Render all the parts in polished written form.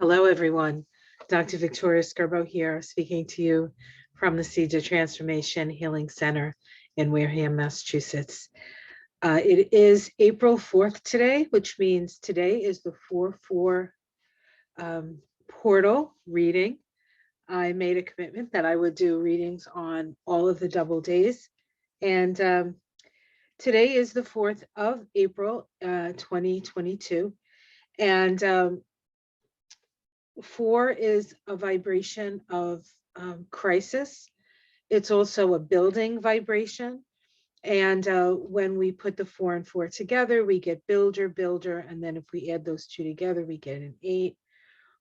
Hello, everyone. Dr. Victoria Skirbo here, speaking to you from the Seeds of Transformation Healing Center in Wareham, Massachusetts. It is April 4th today, which means today is the 4/4 portal reading. I made a commitment that I would do readings on all of the double days. And today is the 4th of April, 2022. And 4 is a vibration of crisis. It's also a building vibration. And when we put the 4 and 4 together, we get builder, builder. And then if we add those two together, we get an 8,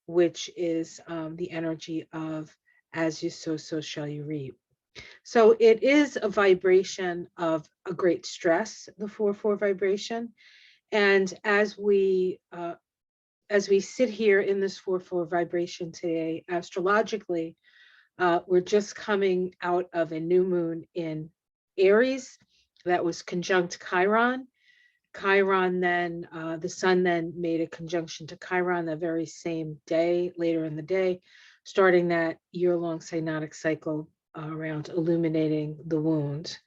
which is the energy of as you sow, so shall you reap. So it is a vibration of a great stress, the 4/4 vibration. And as we sit here in this 4/4 vibration today, astrologically, we're just coming out of a new moon in Aries that was conjunct Chiron. Chiron then, the sun then made a conjunction to Chiron the very same day, later in the day, starting that year-long synodic cycle around illuminating the wound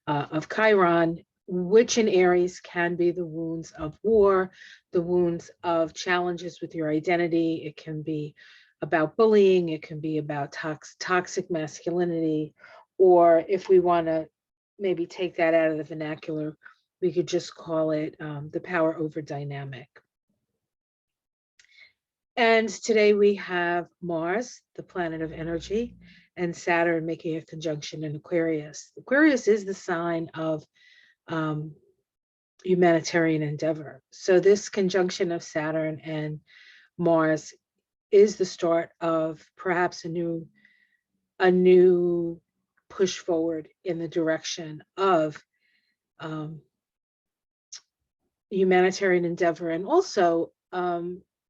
of Chiron, which in Aries can be the wounds of war, the wounds of challenges with your identity. It can be about bullying. It can be about toxic masculinity. Or if we want to maybe take that out of the vernacular, we could just call it the power over dynamic. And today we have Mars, the planet of energy, and Saturn making a conjunction in Aquarius. Aquarius is the sign of humanitarian endeavor. So this conjunction of Saturn and Mars is the start of perhaps a new push forward in the direction of humanitarian endeavor. And also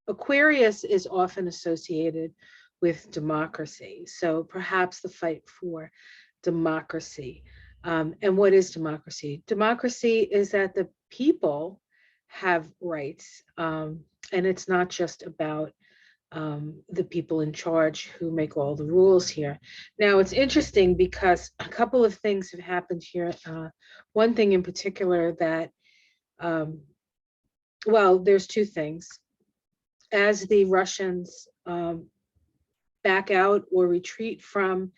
Aquarius is often associated with democracy. So perhaps the fight for democracy. And what is democracy? Democracy is that the people have rights. And it's not just about the people in charge who make all the rules here. Now, it's interesting because a couple of things have happened here. One thing in particular that, well, there's two things. As the Russians back out or retreat from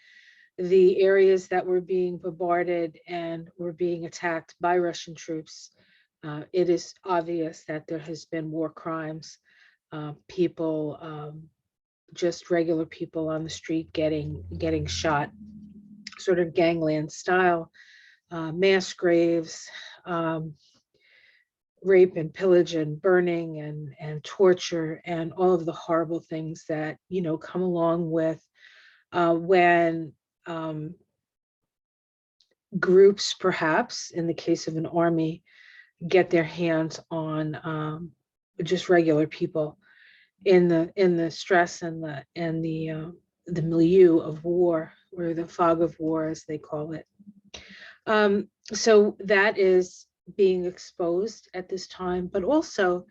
the areas that were being bombarded and were being attacked by Russian troops, it is obvious that there has been war crimes, people, just regular people on the street getting shot, sort of gangland style, mass graves, rape and pillage and burning and torture and all of the horrible things that, you know, come along with when groups, perhaps in the case of an army, get their hands on just regular people in the stress and the milieu of war, or the fog of war, as they call it. So that is being exposed at this time, but also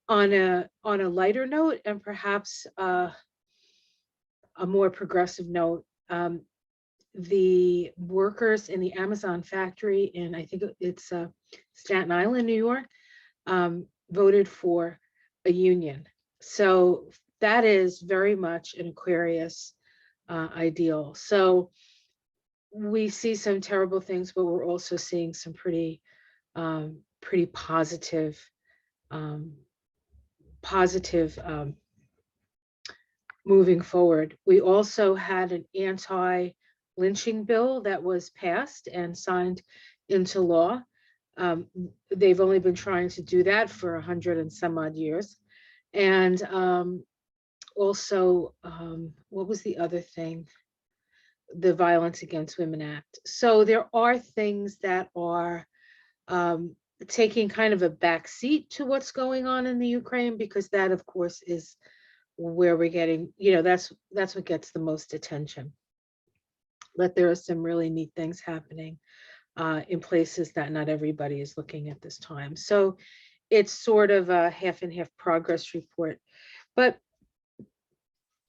on a lighter note, and perhaps a more progressive note, the workers in the Amazon factory in, I think it's Staten Island, New York, voted for a union. So that is very much an Aquarius ideal. So we see some terrible things, but we're also seeing some pretty positive moving forward. We also had an anti-lynching bill that was passed and signed into law. They've only been trying to do that for 100 and some odd years. And also, what was the other thing? The Violence Against Women Act. So there are things that are taking kind of a back seat to what's going on in the Ukraine, because that, of course, is where we're getting, you know, that's what gets the most attention. But there are some really neat things happening in places that not everybody is looking at this time. So it's sort of a half and half progress report. But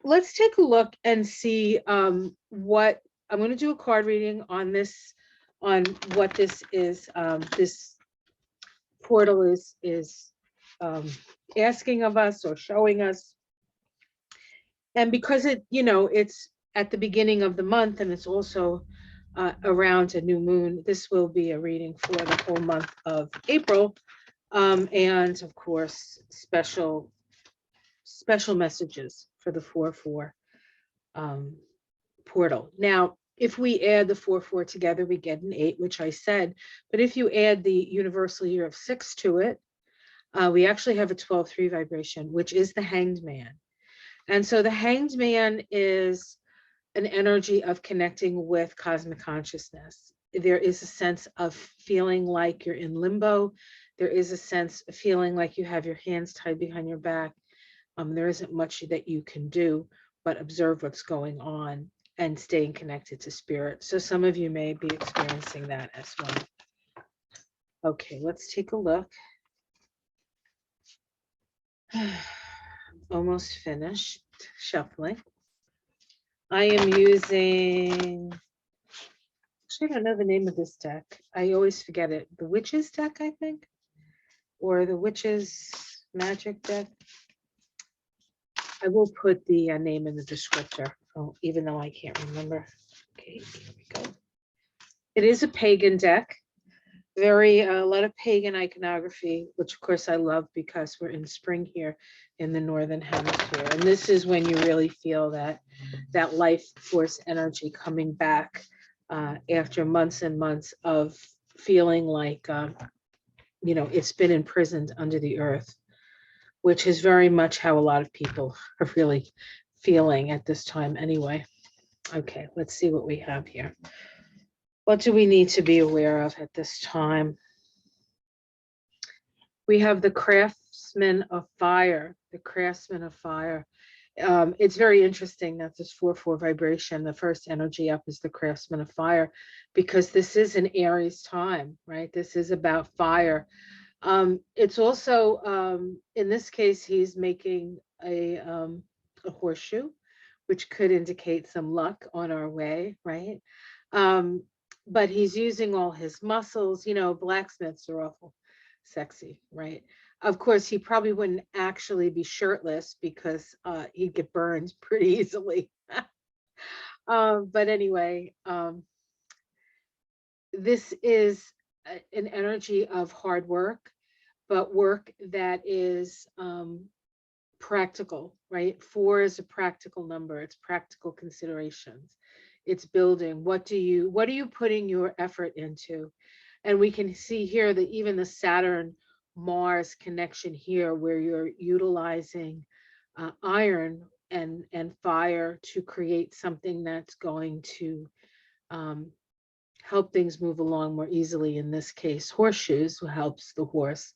let's take a look and see what I'm going to do a card reading on this, on what this is. This portal is asking of us or showing us. And because it, it's at the beginning of the month and it's also around a new moon, this will be a reading for the whole month of April. And of course, special messages for the 4/4 portal. Now, if we add the 4/4 together, we get an 8, which I said. But if you add the universal year of 6 to it, we actually have a 12/3 vibration, which is the Hanged Man. And so the Hanged Man is an energy of connecting with cosmic consciousness. There is a sense of feeling like you're in limbo. There is a sense of feeling like you have your hands tied behind your back. There isn't much that you can do but observe what's going on and staying connected to spirit. So some of you may be experiencing that as well. Okay, let's take a look. Almost finished shuffling. I am using, actually, I don't know the name of this deck. I always forget it. The Witches deck, I think, or the Witches Magic deck. I will put the name in the descriptor, even though I can't remember. Okay, here we go. It is a pagan deck. A lot of pagan iconography, which of course I love because we're in spring here in the Northern Hemisphere. And this is when you really feel that life force energy coming back after months and months of feeling like, it's been imprisoned under the earth, which is very much how a lot of people are really feeling at this time anyway. Okay, let's see what we have here. What do we need to be aware of at this time? We have the Craftsman of Fire, the Craftsman of Fire. It's very interesting that this 4/4 vibration, the first energy up is the Craftsman of Fire, because this is an Aries time, right? This is about fire. It's also, in this case, he's making a horseshoe, which could indicate some luck on our way, right? But he's using all his muscles. Blacksmiths are awful sexy, right? Of course, he probably wouldn't actually be shirtless because he'd get burned pretty easily. But anyway, this is an energy of hard work, but work that is practical, right? 4 is a practical number. It's practical considerations. It's building. What are you putting your effort into? And we can see here that even the Saturn Mars connection here, where you're utilizing iron and fire to create something that's going to help things move along more easily. In this case, horseshoes helps the horse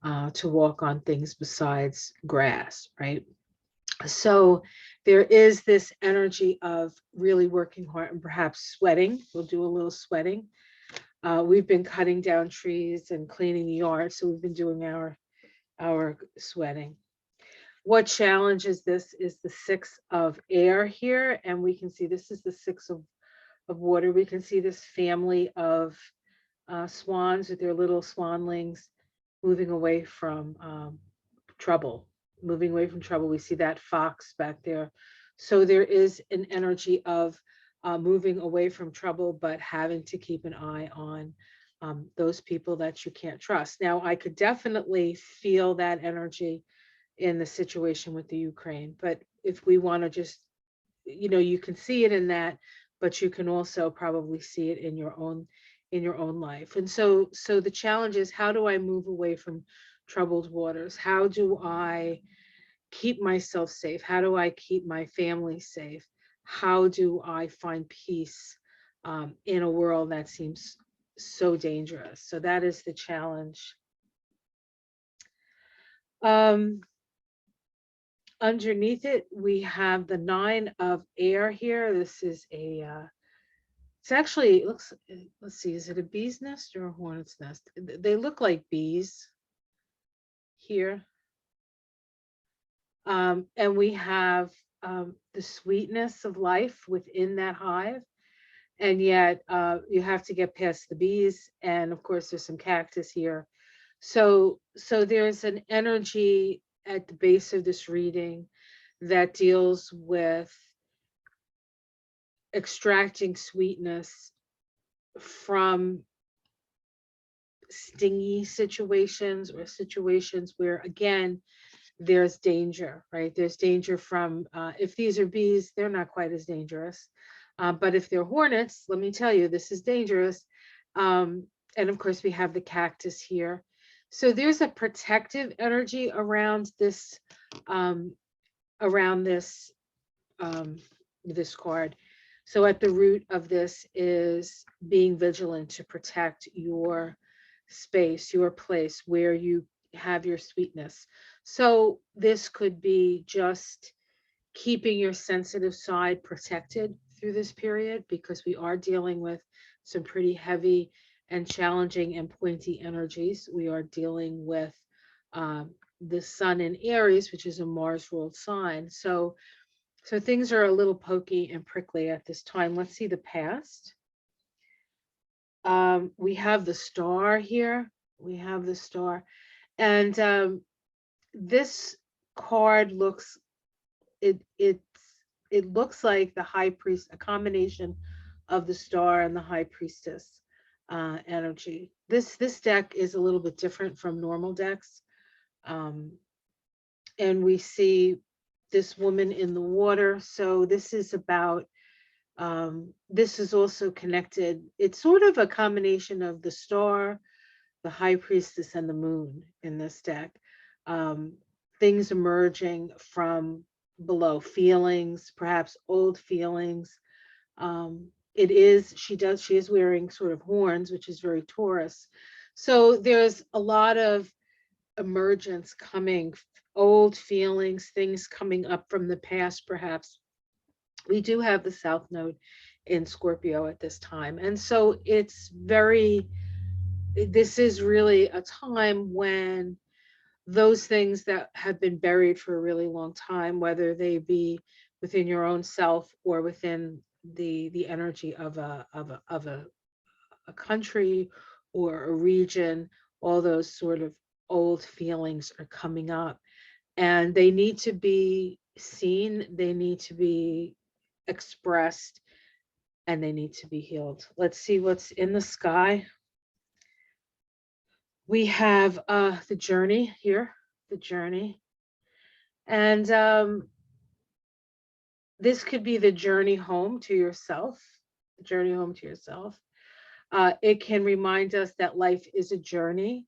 to walk on things besides grass, right? So there is this energy of really working hard and perhaps sweating. We'll do a little sweating. We've been cutting down trees and cleaning the yard, so we've been doing our sweating. What challenges this is the 6 of air here, and we can see this is the 6 of water. We can see this family of swans with their little swanlings moving away from trouble. We see that fox back there. So there is an energy of moving away from trouble, but having to keep an eye on those people that you can't trust. Now, I could definitely feel that energy in the situation with the Ukraine, but if we want to just, you can see it in that, but you can also probably see it in your own life. And so the challenge is, how do I move away from troubled waters? How do I keep myself safe? How do I keep my family safe? How do I find peace in a world that seems so dangerous? So that is the challenge. Underneath it, we have the 9 of air here. This is it's actually, it looks, let's see, is it a bee's nest or a hornet's nest? They look like bees here. And we have the sweetness of life within that hive. And yet you have to get past the bees. And of course, there's some cactus here. So there's an energy at the base of this reading that deals with extracting sweetness from stingy situations, or situations where, again, there's danger, right? There's danger from, if these are bees, they're not quite as dangerous. But if they're hornets, let me tell you, this is dangerous. And of course, we have the cactus here. So there's a protective energy um, around um, this card. So at the root of this is being vigilant to protect your space, your place where you have your sweetness. So this could be just keeping your sensitive side protected through this period, because we are dealing with some pretty heavy and challenging and pointy energies. We are dealing with the sun in Aries, which is a Mars ruled sign. So things are a little pokey and prickly at this time. Let's see the past. We have the star here. We have the star. And this card looks, it it's it looks like the high priest, a combination of the star and the high priestess energy. This deck is a little bit different from normal decks. Um, and we see this woman in the water. So this is about, this is also connected. It's sort of a combination of the star, the high priestess, and the moon in this deck. Um, Things emerging from below, feelings, perhaps old feelings. She is wearing sort of horns, which is very Taurus. So there's a lot of emergence coming, old feelings, things coming up from the past, perhaps. We do have the South Node in Scorpio at this time. And so this is really a time when those things that have been buried for a really long time, whether they be within your own self or within the energy of a country or a region, all those sort of old feelings are coming up, and they need to be seen, they need to be expressed, and they need to be healed. Let's see what's in the sky. We have the journey here, the journey. And this could be the journey home to yourself, the journey home to yourself. It can remind us that life is a journey,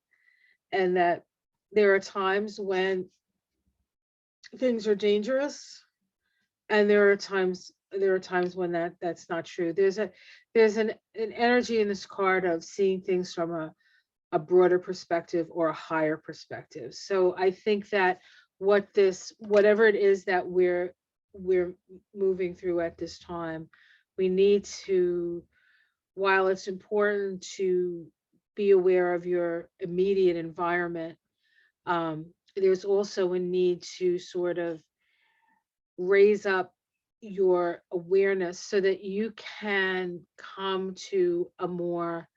and that there are times when things are dangerous, and there are times when that's not true. There's an energy in this card of seeing things from a broader perspective or a higher perspective. So I think that whatever it is that we're moving through at this time, we need to, while it's important to be aware of your immediate environment, there's also a need to sort of raise up your awareness so that you can come to a more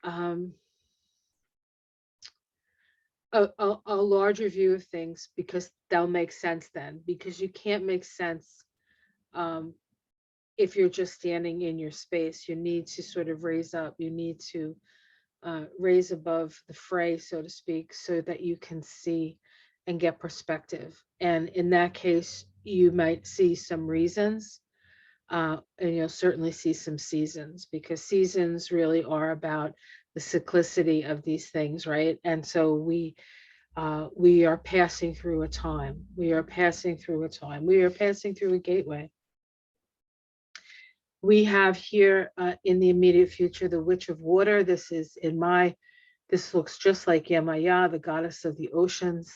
um, a larger view of things, because they'll make sense then, because you can't make sense um, if you're just standing in your space. You need to sort of raise up, you need to raise above the fray, so to speak, so that you can see and get perspective. And in that case, you might see some reasons, and you'll certainly see some seasons, because seasons really are about the cyclicity of these things, right? And so we are passing through a time. We are passing through a time. We are passing through a gateway. We have here in the immediate future the Witch of Water. This looks just like Yemaya, the goddess of the oceans.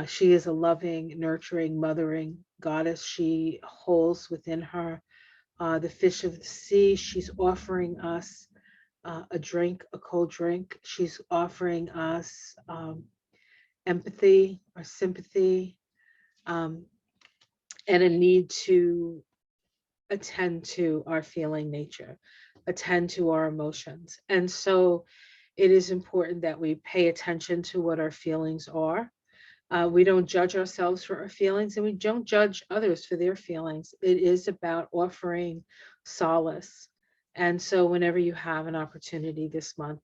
She is a loving, nurturing, mothering goddess. She holds within her the fish of the sea. She's offering us a drink, a cold drink. She's offering us empathy or sympathy. Um, and a need to attend to our feeling nature, attend to our emotions. And so it is important that we pay attention to what our feelings are. We don't judge ourselves for our feelings, and we don't judge others for their feelings. It is about offering solace. And so whenever you have an opportunity this month,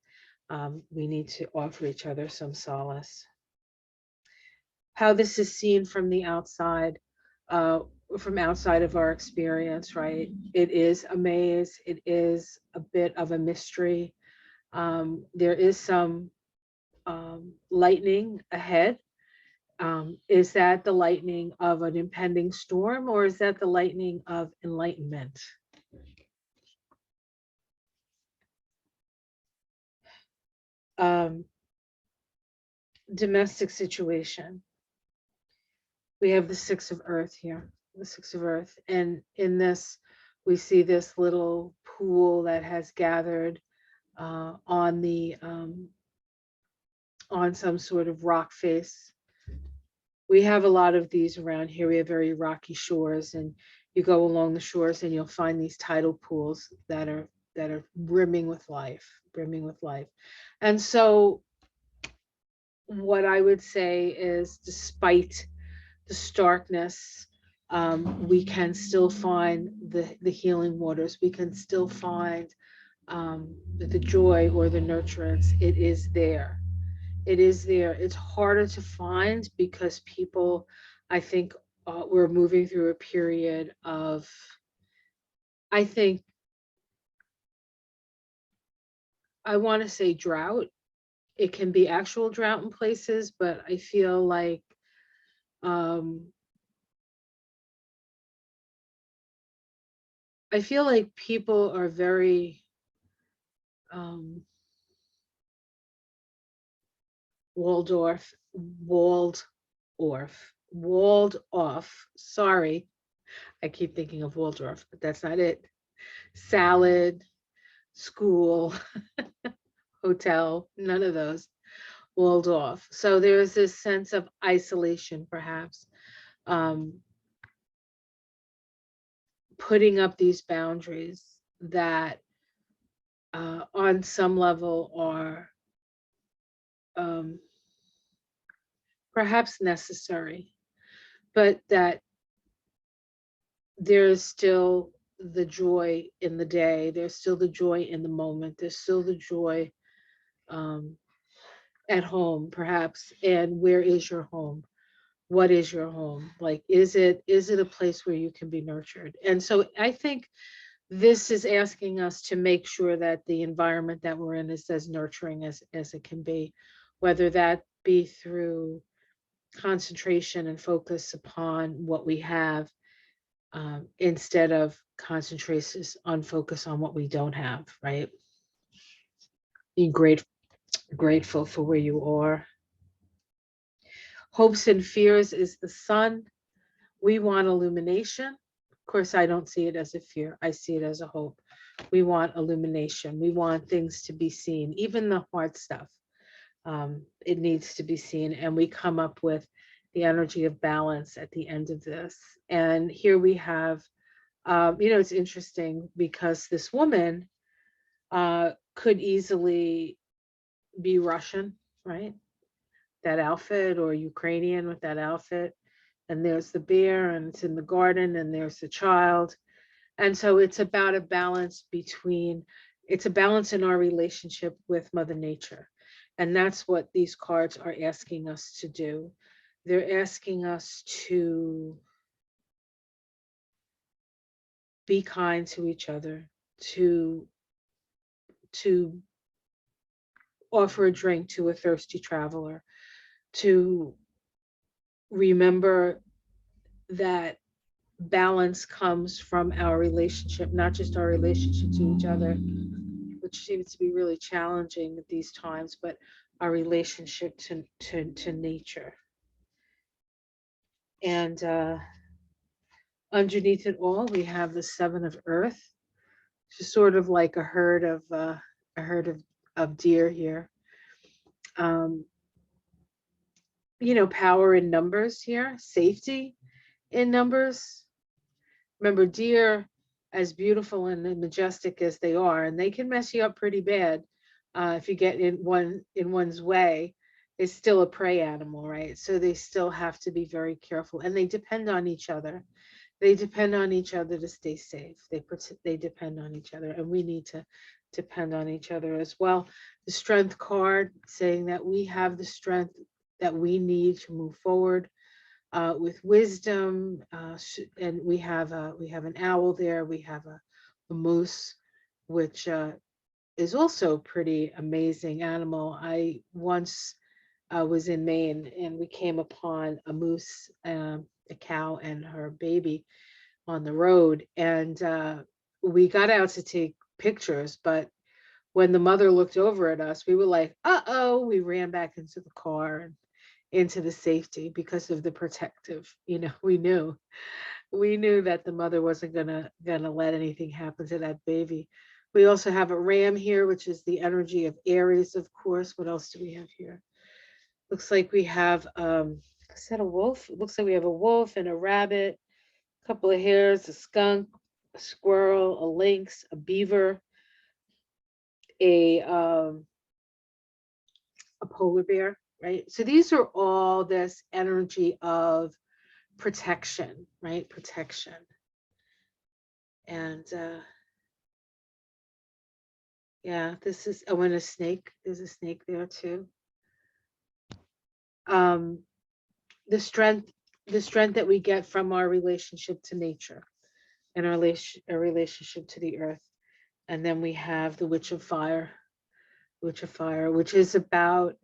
we need to offer each other some solace. How this is seen uh, from outside of our experience, right? It is a maze. It is a bit of a mystery. There is some lightning ahead. Is that the lightning of an impending storm, or is that the lightning of enlightenment? Um, Domestic situation. We have the Six of Earth here, the Six of Earth. And in this, we see this little pool that has gathered on on some sort of rock face. We have a lot of these around here. We have very rocky shores, and you go along the shores and you'll find these tidal pools that are brimming with life, brimming with life. And so what I would say is, despite the starkness, we can still find the healing waters. We can still find the joy or the nurturance. It is there. It is there. It's harder to find because people, I think, we're moving through a period of, I think, I want to say drought. It can be actual drought in places, but I feel like um, people are very Waldorf, walled walled off. Sorry, I keep thinking of Waldorf, but that's not it. Salad, school, hotel, none of those. Walled off. So there's this sense of isolation, perhaps, um, putting up these boundaries that, on some level, are um, perhaps necessary, but that there is still the joy in the day. There's still the joy in the moment. There's still the joy um, at home, perhaps. And where is your home? What is your home? Like, is it a place where you can be nurtured? And so I think this is asking us to make sure that the environment that we're in is as nurturing as it can be, whether that be through concentration and focus upon what we have, instead of concentration on focus on what we don't have, right? Being grateful for where you are. Hopes and fears is the sun. We want illumination. Of course, I don't see it as a fear. I see it as a hope. We want illumination. We want things to be seen, even the hard stuff. It needs to be seen. And we come up with the energy of balance at the end of this. And here we have, it's interesting because this woman could easily be Russian, right? That outfit, or Ukrainian with that outfit. And there's the bear, and it's in the garden, and there's the child. And so it's about a balance it's a balance in our relationship with Mother Nature. And that's what these cards are asking us to do. They're asking us to be kind to each other, to offer a drink to a thirsty traveler, to remember that balance comes from our relationship, not just our relationship to each other, which seems to be really challenging at these times, but our relationship to nature. And underneath it all, we have the Seven of Earth, which is sort of like a herd of deer here. Power in numbers here, safety in numbers. Remember, deer, as beautiful and majestic as they are, and they can mess you up pretty bad if you get in one's way, is still a prey animal, right? So they still have to be very careful, and they depend on each other. They depend on each other to stay safe. They depend on each other, and we need to depend on each other as well. The strength card saying that we have the strength that we need to move forward with wisdom, and we have an owl there. We have a moose, which is also a pretty amazing animal. I once was in Maine, and we came upon a moose, a cow, and her baby on the road, and we got out to take pictures. But when the mother looked over at us, we were like, "Uh-oh!" We ran back into the car and into the safety because of the protective. We knew that the mother wasn't gonna let anything happen to that baby. We also have a ram here, which is the energy of Aries, of course. What else do we have here? Looks like we have is that a wolf? It looks like we have a wolf and a rabbit, a couple of hares, a skunk, a squirrel, a lynx, a beaver, a polar bear, right? So these are all this energy of protection, right? Protection. And yeah, this is, oh, and a snake. There's a snake there too. Um, the strength that we get from our relationship to nature and our relationship to the earth. And then we have the Witch of Fire, which is about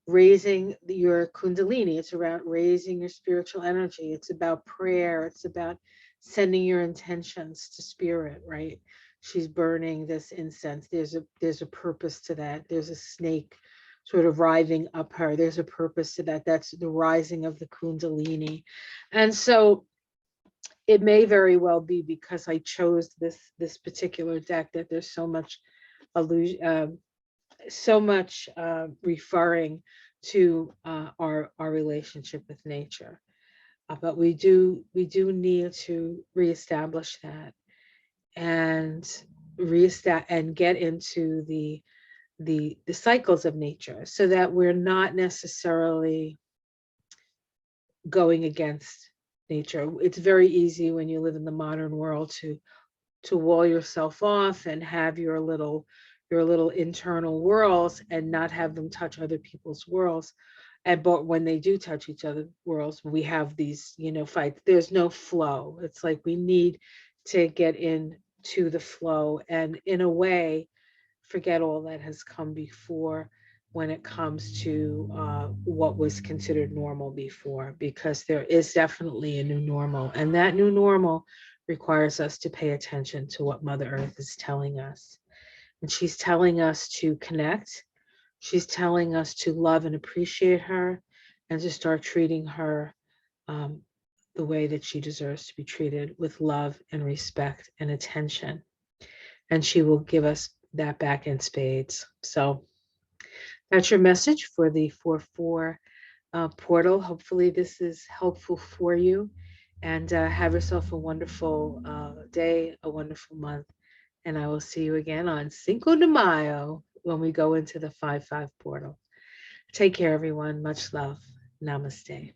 raising your kundalini. It's about raising your spiritual energy. It's about prayer. It's about sending your intentions to spirit, right? She's burning this incense. There's a purpose to that. There's a snake sort of writhing up her. There's a purpose to that. That's the rising of the kundalini. And so it may very well be because I chose this particular deck that there's so much allusion, referring to our relationship with nature. But we do need to reestablish that and get into the cycles of nature, so that we're not necessarily going against nature. It's very easy when you live in the modern world to wall yourself off and have your little internal worlds and not have them touch other people's worlds. And but when they do touch each other's worlds, we have these, fights. There's no flow. It's like we need to get into the flow and, in a way, forget all that has come before when it comes to what was considered normal before, because there is definitely a new normal, and that new normal requires us to pay attention to what Mother Earth is telling us. And she's telling us to connect. She's telling us to love and appreciate her, and to start treating her the way that she deserves to be treated, with love and respect and attention. And she will give us that back in spades. So that's your message for the 4/4 portal. Hopefully this is helpful for you, and have yourself a wonderful day, a wonderful month. And I will see you again on Cinco de Mayo when we go into the 5/5 portal. Take care, everyone. Much love. Namaste.